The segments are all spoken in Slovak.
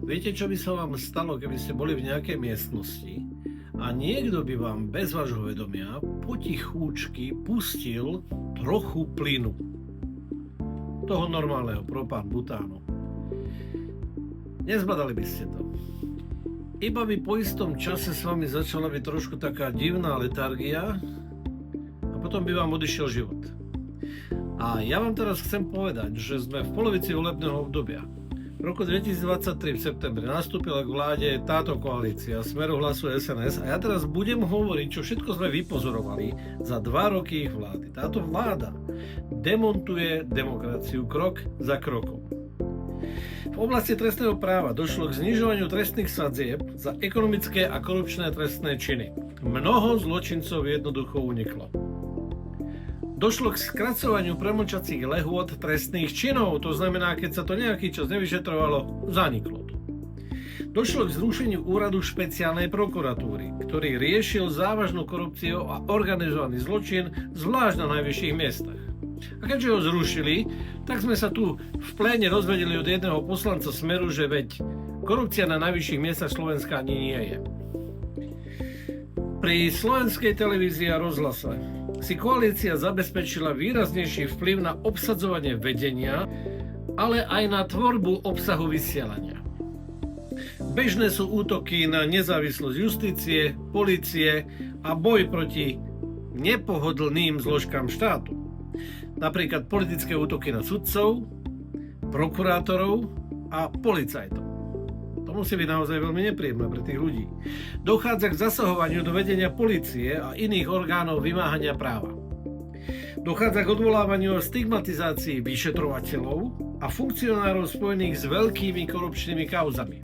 Viete, čo by sa vám stalo, keby ste boli v nejakej miestnosti a niekto by vám bez vášho vedomia potichúčky pustil trochu plynu. Toho normálneho, propán, butánu. Nezbadali by ste to. Iba by po istom čase s vami začala byť trošku taká divná letargia a potom by vám odišiel život. A ja vám teraz chcem povedať, že sme v polovici volebného obdobia. V roku 2023 v septembri nastúpila k vláde táto koalícia Smeru, Hlasu, SNS a ja teraz budem hovoriť, čo všetko sme vypozorovali za 2 roky ich vlády. Táto vláda demontuje demokraciu krok za krokom. V oblasti trestného práva došlo k znižovaniu trestných sadzieb za ekonomické a korupčné trestné činy. Mnoho zločincov jednoducho uniklo. Došlo k skracovaniu premlčacích lehôd trestných činov, to znamená, keď sa to nejaký čas nevyšetrovalo, zaniklo to. Došlo k zrušeniu úradu špeciálnej prokuratúry, ktorý riešil závažnú korupciu a organizovaný zločin, zvlášť na najvyšších miestach. A keďže ho zrušili, tak sme sa tu v pléne dozvedeli od jedného poslanca Smeru, že veď korupcia na najvyšších miestach Slovenska ani nie je. Pri slovenskej televízii a rozhlase si koalícia zabezpečila výraznejší vplyv na obsadzovanie vedenia, ale aj na tvorbu obsahu vysielania. Bežné sú útoky na nezávislosť justície, polície a boj proti nepohodlným zložkám štátu. Napríklad politické útoky na sudcov, prokurátorov a policajtov. To musí byť naozaj veľmi nepríjemné pre tých ľudí. Dochádza k zasahovaniu do vedenia polície a iných orgánov vymáhania práva. Dochádza k odvolávaniu a stigmatizácii vyšetrovateľov a funkcionárov spojených s veľkými korupčnými kauzami.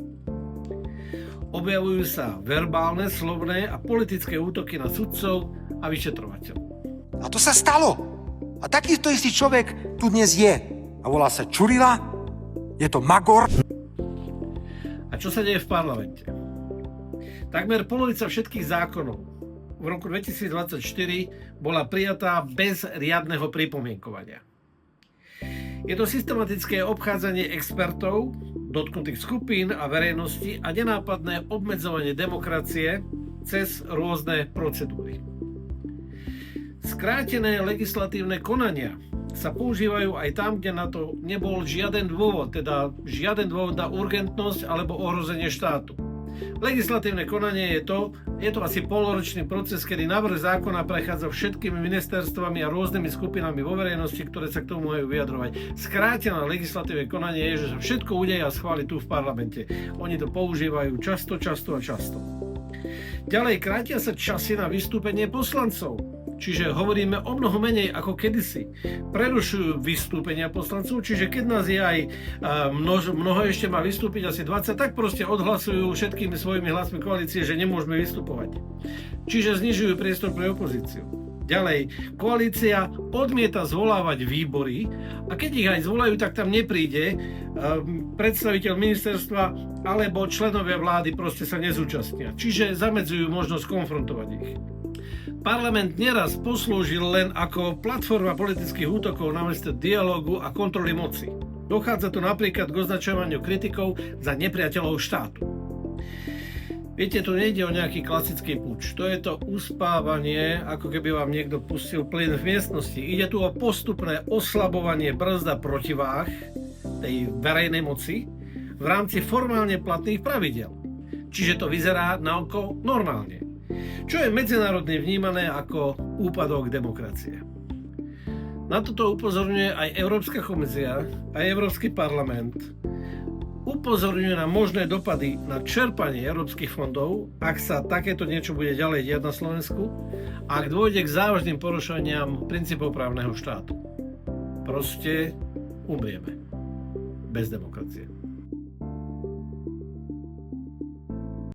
Objavujú sa verbálne, slovné a politické útoky na sudcov a vyšetrovateľov. A to sa stalo. A takýto istý človek tu dnes je. A volá sa Čurila, je to Magor. A čo sa deje v parlamente? Takmer polovica všetkých zákonov v roku 2024 bola prijatá bez riadneho pripomienkovania. Je to systematické obchádzanie expertov, dotknutých skupín a verejnosti a nenápadné obmedzovanie demokracie cez rôzne procedúry. Skrátené legislatívne konania sa používajú aj tam, kde na to nebol žiaden dôvod, teda žiaden dôvod na urgentnosť alebo ohrozenie štátu. Legislatívne konanie je to asi polročný proces, kedy návrh zákona prechádza všetkými ministerstvami a rôznymi skupinami vo verejnosti, ktoré sa k tomu majú vyjadrovať. Skrátené legislatívne konanie je, že sa všetko udeje a schváli tu v parlamente. Oni to používajú často. Ďalej krátia sa časy na vystúpenie poslancov. Čiže hovoríme o mnoho menej ako kedysi. Prerušujú vystúpenia poslancov, čiže keď nás je aj mnoho ešte má vystúpiť, asi 20, tak proste odhlasujú všetkými svojimi hlasmi koalície, že nemôžeme vystupovať. Čiže znižujú priestor pre opozíciu. Ďalej, koalícia odmieta zvolávať výbory a keď ich aj zvolajú, tak tam nepríde predstaviteľ ministerstva alebo členovia vlády proste sa nezúčastnia. Čiže zamedzujú možnosť konfrontovať ich. Parlament neraz poslúžil len ako platforma politických útokov namiesto dialógu a kontroly moci. Dochádza tu napríklad k označovaniu kritikov za nepriateľov štátu. Viete, tu nejde o nejaký klasický puč. To je to uspávanie, ako keby vám niekto pustil plyn v miestnosti. Ide tu o postupné oslabovanie brzda protiváh tej verejnej moci v rámci formálne platných pravidel. Čiže to vyzerá na oko normálne. Čo je medzinárodne vnímané ako úpadok demokracie. Na toto upozorňuje aj Európska komisia, aj Európsky parlament. Upozorňuje na možné dopady na čerpanie európskych fondov, ak sa takéto niečo bude ďalej diať na Slovensku, ak dôjde k závažným porušeniam princípov právneho štátu. Proste umrieme bez demokracie.